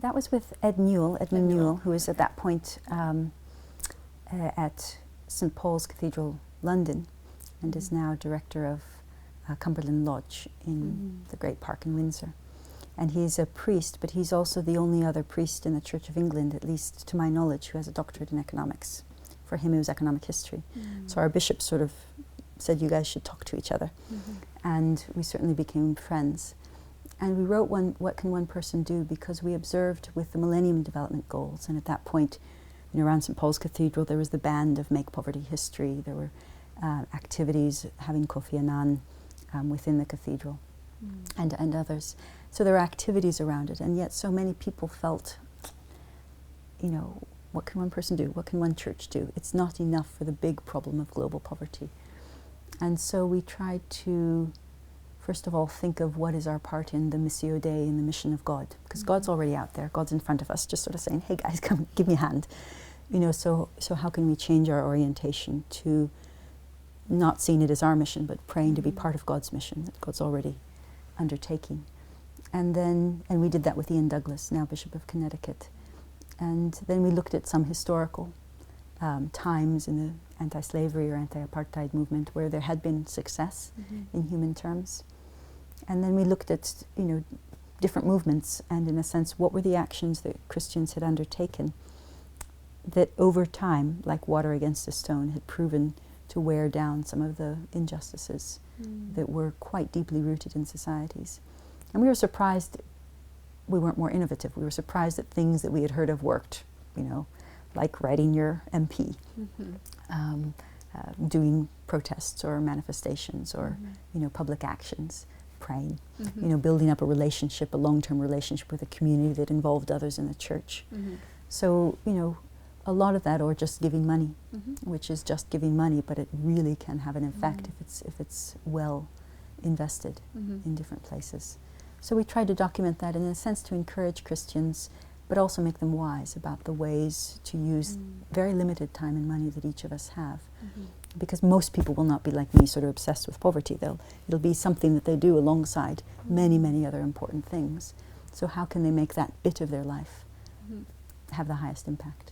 That was with Edmund Newell, who was at that point at St. Paul's Cathedral, London, and is now director of Cumberland Lodge in the Great Park in Windsor. And he's a priest, but he's also the only other priest in the Church of England, at least to my knowledge, who has a doctorate in economics. For him, it was economic history. So our bishop sort of said, you guys should talk to each other. And we certainly became friends. And we wrote What Can One Person Do? Because we observed with the Millennium Development Goals, and at that point, around St. Paul's Cathedral, there was the band of Make Poverty History. There were activities having Kofi Annan within the cathedral and others. So there were activities around it, and yet so many people felt, what can one person do? What can one church do? It's not enough for the big problem of global poverty. And so we tried to, first of all, think of what is our part in the Missio Dei, in the mission of God, because God's already out there. God's in front of us, just sort of saying, hey guys, come, give me a hand. So how can we change our orientation to not seeing it as our mission, but praying to be part of God's mission that God's already undertaking. And we did that with Ian Douglas, now Bishop of Connecticut. And then we looked at some historical times in the anti-slavery or anti-apartheid movement where there had been success in human terms. And then we looked at, different movements, and in a sense, what were the actions that Christians had undertaken that over time, like water against a stone, had proven to wear down some of the injustices that were quite deeply rooted in societies. And we were surprised we weren't more innovative. We were surprised that things that we had heard of worked, like writing your MP, doing protests or manifestations or, public actions, praying, building up a relationship, a long-term relationship with a community that involved others in the church. So, a lot of that, or just giving money, which is just giving money, but it really can have an effect if it's well invested in different places. So we tried to document that, and in a sense to encourage Christians, but also make them wise about the ways to use very limited time and money that each of us have. Because most people will not be like me, sort of obsessed with poverty. It'll be something that they do alongside many, many other important things. So how can they make that bit of their life have the highest impact?